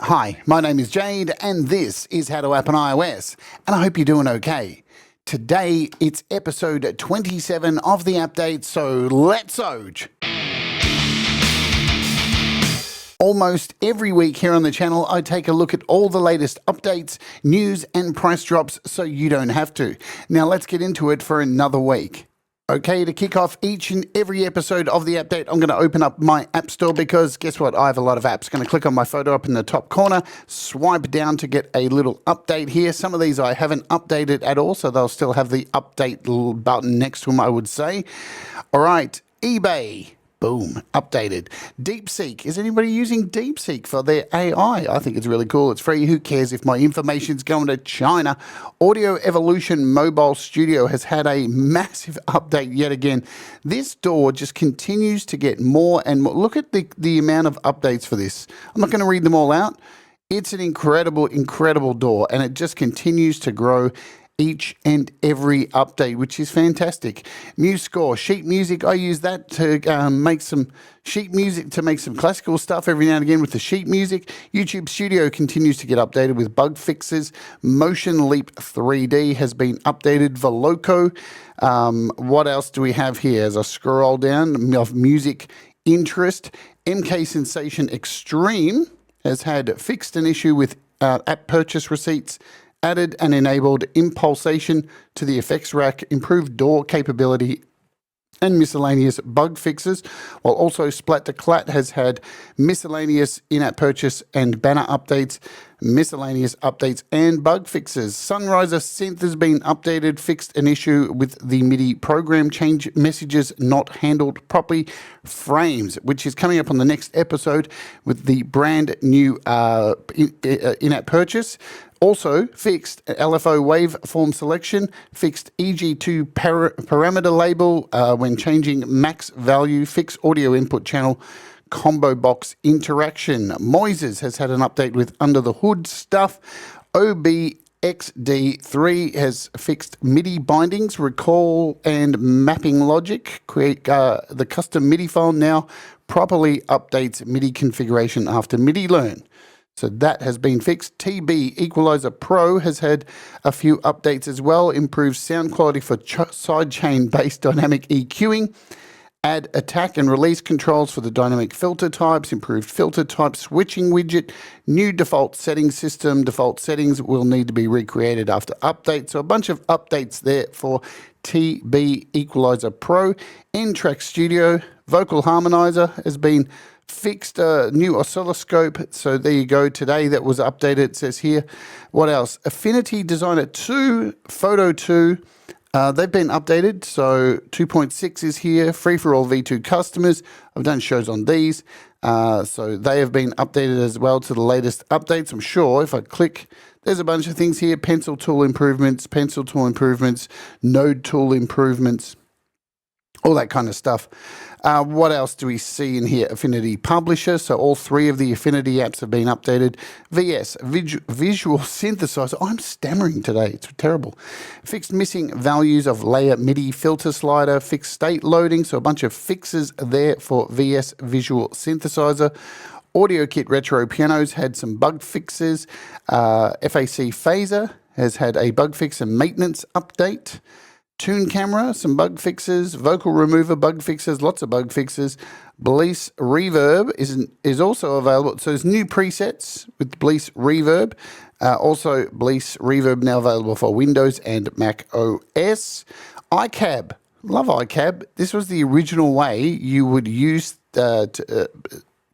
Hi, my name is Jade, and this is How to App on iOS, and I hope you're doing okay. Today, it's episode 27 of the Appdate, so let's oge! Almost every week here on the channel, I take a look at all the latest updates, news, and price drops so you don't have to. Now let's get into it for another week. Okay, to kick off each and every episode of the Appdate, I'm going to open up my App Store because guess what? I have a lot of apps. Going to click on my photo up in the top corner, swipe down to get a little update here. Some of these I haven't updated at all, so they'll still have the update little button next to them, I would say. All right, eBay. Boom, updated. DeepSeek. Is anybody using DeepSeek for their AI? I think it's really cool. It's free. Who cares if my information's going to China? Audio Evolution Mobile Studio has had a massive update yet again. This door just continues to get more and more. Look at the amount of updates for this. I'm not going to read them all out. It's an incredible, incredible door, and it just continues to grow each and every update, which is fantastic. MuseScore, sheet music, I use that to make some sheet music, to make some classical stuff every now and again with the sheet music. YouTube Studio continues to get updated with bug fixes. Motion Leap 3D has been updated. Veloco. What else do we have here? As I scroll down, of music interest, MK Sensation Extreme has had fixed an issue with app purchase receipts, added and enabled impulsation to the effects rack, improved door capability, and miscellaneous bug fixes, while also Splat2Clat has had miscellaneous in-app purchase and banner updates, miscellaneous updates, and bug fixes. Sunriser Synth has been updated, fixed an issue with the MIDI program change messages not handled properly. Frames, which is coming up on the next episode with the brand new in-app purchase. Also fixed LFO waveform selection, fixed EG2 parameter label when changing max value, fixed audio input channel, combo box interaction. Moises has had an update with under the hood stuff. OBXD3 has fixed MIDI bindings, recall, and mapping logic. The custom MIDI file now properly updates MIDI configuration after MIDI learn. So that has been fixed. TB Equalizer Pro has had a few updates as well. Improved sound quality for sidechain based dynamic EQing. Add attack and release controls for the dynamic filter types. Improved filter type switching widget. New default settings system. Default settings will need to be recreated after update. So a bunch of updates there for TB Equalizer Pro. N-Track Studio Vocal Harmonizer has been fixed. A new oscilloscope, so there you go. Today that was updated, it says here. What else? Affinity Designer 2, Photo 2, they've been updated, so 2.6 is here, free for all V2 customers. I've done shows on these, so they have been updated as well to the latest updates. I'm sure if I click, there's a bunch of things here: pencil tool improvements, node tool improvements, all that kind of stuff. What else do we see in here? Affinity Publisher. So all three of the Affinity apps have been updated. VS, Visual Synthesizer. I'm stammering today. It's terrible. Fixed missing values of layer MIDI filter slider. Fixed state loading. So a bunch of fixes there for VS Visual Synthesizer. Audio Kit Retro Pianos had some bug fixes. FAC Phaser has had a bug fix and maintenance update. Tune Camera, some bug fixes. Vocal Remover, bug fixes, lots of bug fixes. Bleace Reverb is also available. So there's new presets with Bleace Reverb. Also, Bleace Reverb now available for Windows and Mac OS. iCab, love iCab. This was the original way you would use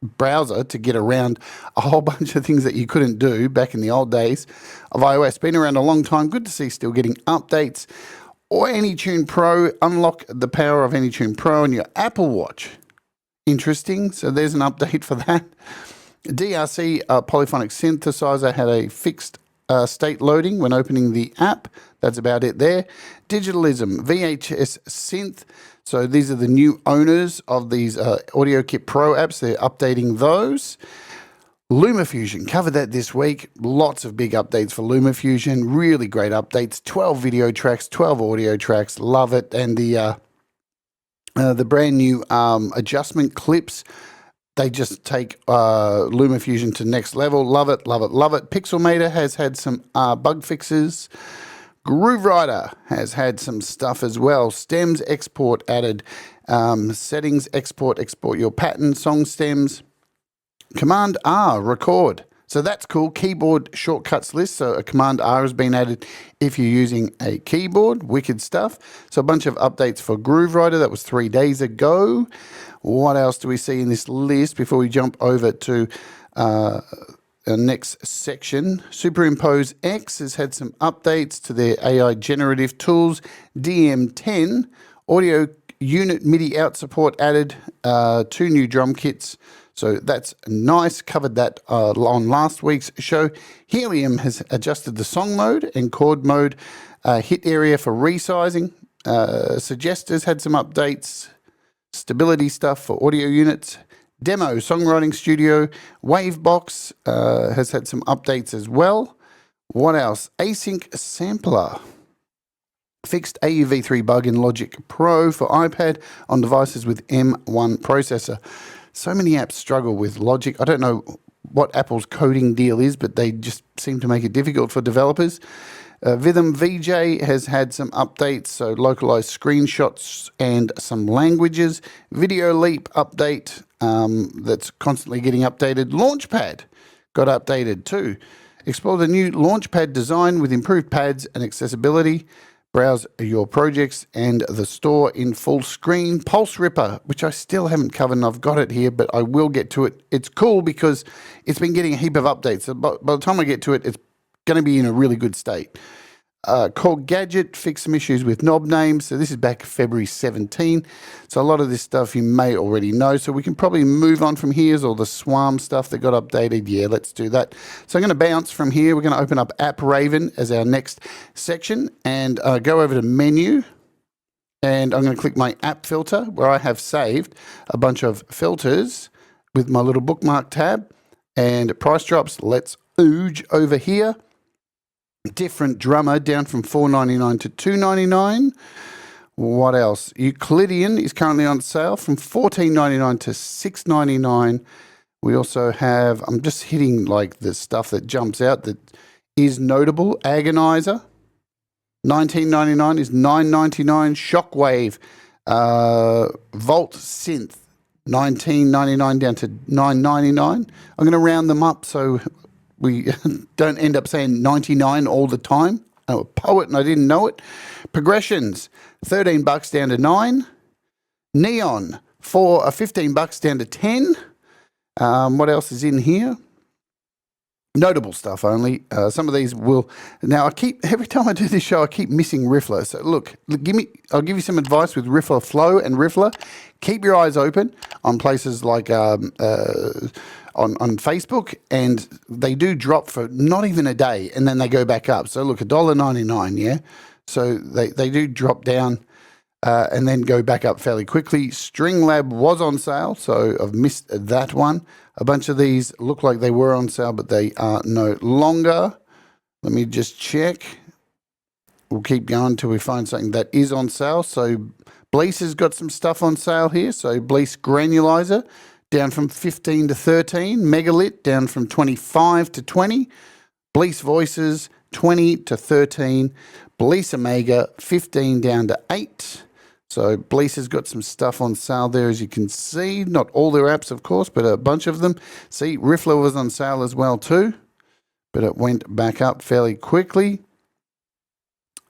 browser to get around a whole bunch of things that you couldn't do back in the old days of iOS. Been around a long time. Good to see still getting updates. Or AnyTune Pro, unlock the power of AnyTune Pro on your Apple Watch. Interesting. So there's an update for that. DRC Polyphonic Synthesizer had a fixed state loading when opening the app. That's about it there. Digitalism, VHS Synth. So these are the new owners of these Audio Kit Pro apps. They're updating those. LumaFusion, covered that this week. Lots of big updates for LumaFusion. Really great updates. 12 video tracks, 12 audio tracks. Love it. And the brand new adjustment clips they just take LumaFusion to next level. Love it, love it, love it. Pixelmator has had some bug fixes. Groovewriter has had some stuff as well. Stems export added. Settings export your pattern. Song stems. Command R record. So that's cool. Keyboard shortcuts list. So a Command R has been added if you're using a keyboard. Wicked stuff. So a bunch of updates for Groovewriter. That was 3 days ago. What else do we see in this list before we jump over to our next section? Superimpose X has had some updates to their AI generative tools. DM10 audio unit MIDI out support added. 2 new drum kits. So that's nice. Covered that on last week's show. Helium has adjusted the song mode and chord mode. Hit area for resizing. Suggesters had some updates. Stability stuff for audio units. Demo Songwriting Studio. Wavebox has had some updates as well. What else? Async Sampler. Fixed AUV3 bug in Logic Pro for iPad on devices with M1 processor. So many apps struggle with Logic. I don't know what Apple's coding deal is, but they just seem to make it difficult for developers. Vidum VJ has had some updates, so localized screenshots and some languages. Video Leap update that's constantly getting updated. Launchpad got updated too. Explore the new Launchpad design with improved pads and accessibility. Browse your projects and the store in full screen. Pulse Ripper, which I still haven't covered, and I've got it here, but I will get to it. It's cool because it's been getting a heap of updates. So by the time I get to it, it's going to be in a really good state. Call Gadget fixed some issues with knob names. So this is back February 17. So a lot of this stuff you may already know. So we can probably move on from here. All the Swarm stuff that got updated. Yeah, let's do that. So I'm going to bounce from here. We're going to open up App Raven as our next section and go over to Menu. And I'm going to click my App Filter where I have saved a bunch of filters with my little bookmark tab. And price drops. Let's ooge over here. Different drummer down from $4.99 to $2.99. What else? Euclidean is currently on sale from $14.99 to $6.99. We also have, I'm just hitting like the stuff that jumps out that is notable. Agonizer, $19.99 is $9.99. Shockwave, Volt Synth, $19.99 down to $9.99. I'm going to round them up so we don't end up saying 99 all the time. I'm a poet and I didn't know it. Progressions, $13 down to $9. Neon, for $15 down to $10. What else is in here? Notable stuff only. Some of these will. Now every time I do this show, I keep missing Riffler. So look, I'll give you some advice with Riffler Flow and Riffler. Keep your eyes open on places like on Facebook, and they do drop for not even a day, and then they go back up. So look, $1.99, yeah? So they do drop down and then go back up fairly quickly. Stringlab was on sale, so I've missed that one. A bunch of these look like they were on sale, but they are no longer. Let me just check. We'll keep going until we find something that is on sale. So Blease has got some stuff on sale here. So Blease Granulizer, down from 15 to 13. Megalit down from 25 to 20. Blease Voices 20 to 13. Blease Omega 15 down to 8. So Blease has got some stuff on sale there, as you can see. Not all their apps, of course, but a bunch of them. See, Riffler was on sale as well too, but it went back up fairly quickly.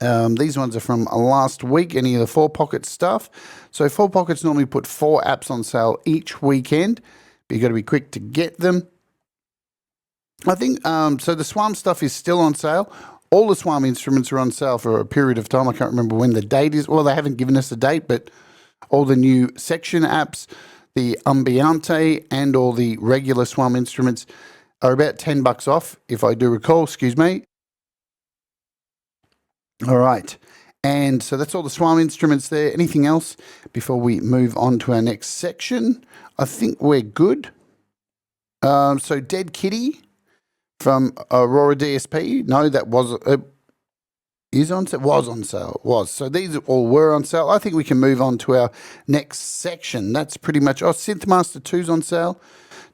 These ones are from last week, any of the 4Pocket stuff. So 4Pockets normally put 4 apps on sale each weekend, but you've got to be quick to get them. I think, so the Swarm stuff is still on sale. All the Swarm instruments are on sale for a period of time. I can't remember when the date is. Well, they haven't given us a date, but all the new section apps, the Ambiente, and all the regular Swarm instruments are about $10 off, if I do recall. Excuse me. All right, and so that's all the Swarm instruments there. Anything else before we move on to our next section? I think we're good. So Dead Kitty from Aurora DSP. No, that was is on sale. Was on sale. Was. So these all were on sale. I think we can move on to our next section. That's pretty much. Oh, Synthmaster 2's on sale.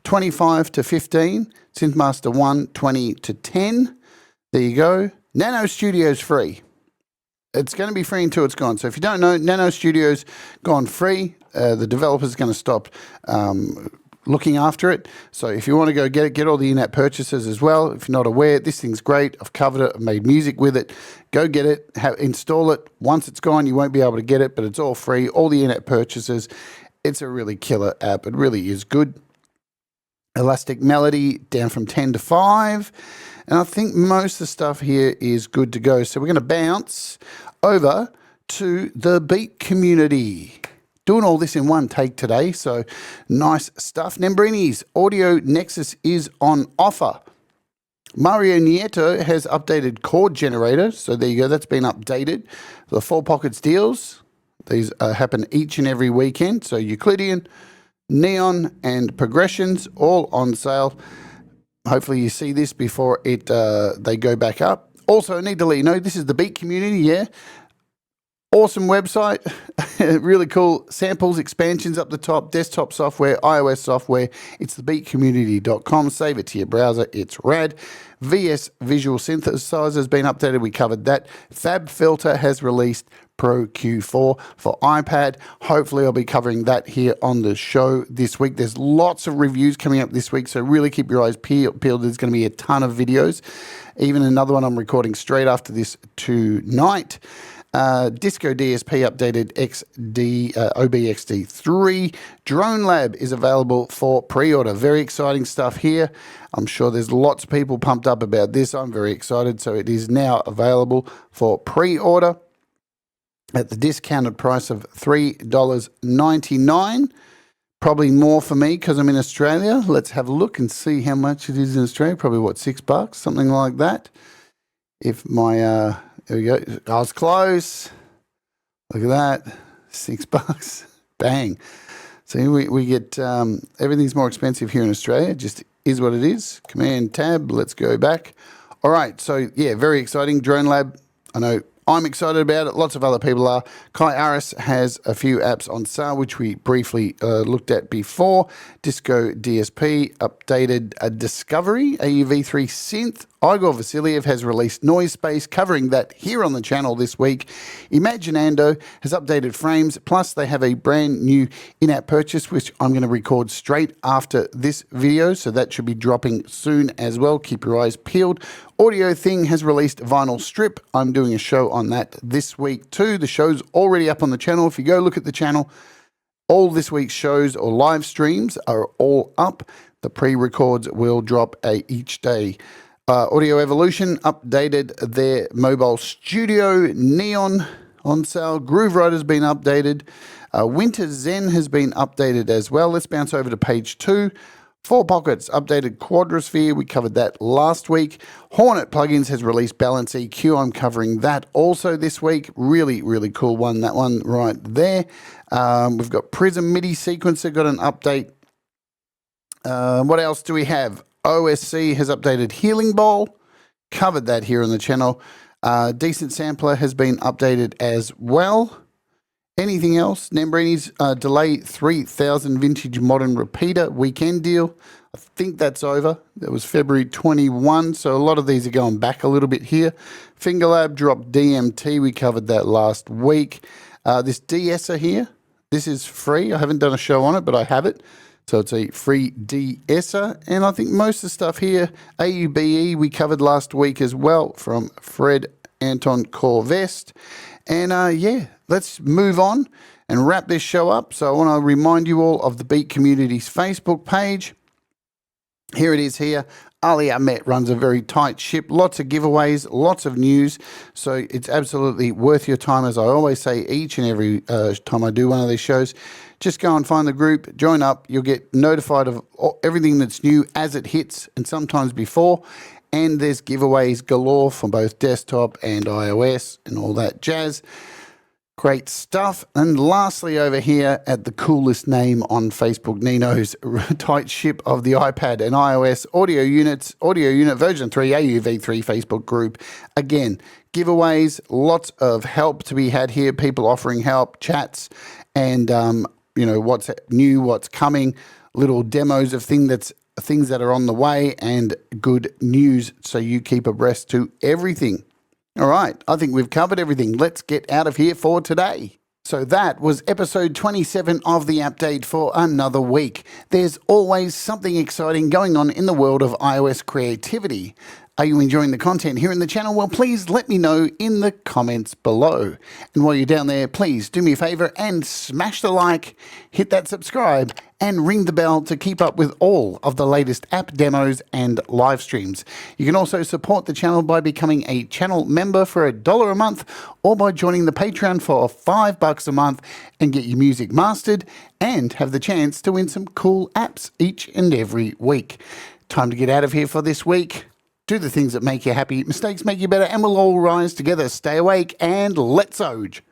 25 to 15. Synthmaster 1, 20 to 10. There you go. Nano Studio's free. It's going to be free until it's gone. So if you don't know, Nano Studio's gone free. The developer's going to stop looking after it. So if you want to go get all the in-app purchases as well. If you're not aware, this thing's great. I've covered it. I've made music with it. Go get it. Install it. Once it's gone, you won't be able to get it, but it's all free. All the in-app purchases. It's a really killer app. It really is good. Elastic Melody down from 10 to 5. And I think most of the stuff here is good to go. So we're going to bounce over to the Beat community. Doing all this in one take today, so nice stuff. Nembrini's Audio Nexus is on offer. Mario Nieto has updated chord generator, so there you go, that's been updated. The 4 Pockets deals, these happen each and every weekend, so Euclidean, Neon, and Progressions, all on sale. Hopefully you see this before they go back up. Also, I need to let you know, this is the Beat community, yeah. Awesome website, really cool samples, expansions up the top, desktop software, iOS software. It's thebeatcommunity.com. Save it to your browser. It's rad. VS Visual Synthesizer has been updated. We covered that. Fab Filter has released Pro Q4 for iPad. Hopefully I'll be covering that here on the show this week. There's lots of reviews coming up this week, so really keep your eyes peeled. There's going to be a ton of videos. Even another one I'm recording straight after this tonight. Disco DSP updated OBXD3. Drone Lab is available for pre-order. Very exciting stuff here. I'm sure there's lots of people pumped up about this. I'm very excited. So it is now available for pre-order at the discounted price of $3.99. Probably more for me because I'm in Australia. Let's have a look and see how much it is in Australia. Probably, what, $6? Something like that. If my... there we go. I was close. Look at that. $6. Bang. So we get everything's more expensive here in Australia. It just is what it is. Command tab. Let's go back. All right. So yeah, very exciting. Drone Lab. I know I'm excited about it. Lots of other people are. Kai Aris has a few apps on sale, which we briefly looked at before. Disco DSP updated a Discovery AUV3 synth. Igor Vasiliev has released Noise Space, covering that here on the channel this week. Imaginando has updated frames, plus they have a brand new in-app purchase, which I'm going to record straight after this video, so that should be dropping soon as well. Keep your eyes peeled. Audio Thing has released Vinyl Strip. I'm doing a show on that this week too. The show's already up on the channel. If you go look at the channel, all this week's shows or live streams are all up. The pre-records will drop each day. Audio Evolution updated their mobile studio. Neon on sale. Groove Rider's been updated. Winter Zen has been updated as well. Let's bounce over to page 2. 4 Pockets updated Quadrosphere. We covered that last week. Hornet Plugins has released Balance EQ. I'm covering that also this week. Really, really cool one. That one right there. We've got Prism MIDI Sequencer got an update. What else do we have? OSC has updated Healing Bowl. Covered that here on the channel. Decent Sampler has been updated as well. Anything else? Nembrini's Delay 3000 Vintage Modern Repeater weekend deal. I think that's over. That was February 21, so a lot of these are going back a little bit here. Fingerlab dropped DMT. We covered that last week. This de-esser here, this is free. I haven't done a show on it, but I have it. So it's a free de-esser. And I think most of the stuff here, AUBE, we covered last week as well from Fred Anton Corvest. And yeah, let's move on and wrap this show up. So I want to remind you all of the Beat Community's Facebook page. Here it is here. Ali Ahmet runs a very tight ship. Lots of giveaways, lots of news. So it's absolutely worth your time, as I always say each and every time I do one of these shows. Just go and find the group, join up. You'll get notified of everything that's new as it hits and sometimes before. And there's giveaways galore for both desktop and iOS and all that jazz. Great stuff. And lastly, over here at the coolest name on Facebook, Nino's tight ship of the iPad and iOS audio units, audio unit version 3, AUV3 Facebook group. Again, giveaways, lots of help to be had here, people offering help, chats, and, you know, what's new, what's coming. little demos of things that are on the way and good news so you keep abreast to everything. All right, I think we've covered everything. Let's get out of here for today. So that was episode 27 of the Appdate for another week. There's always something exciting going on in the world of iOS creativity. Are you enjoying the content here in the channel? Well, please let me know in the comments below. And while you're down there, please do me a favor and smash the like, hit that subscribe, and ring the bell to keep up with all of the latest app demos and live streams. You can also support the channel by becoming a channel member for $1 a month or by joining the Patreon for $5 a month and get your music mastered and have the chance to win some cool apps each and every week. Time to get out of here for this week. Do the things that make you happy, mistakes make you better, and we'll all rise together. Stay awake and let's Oj.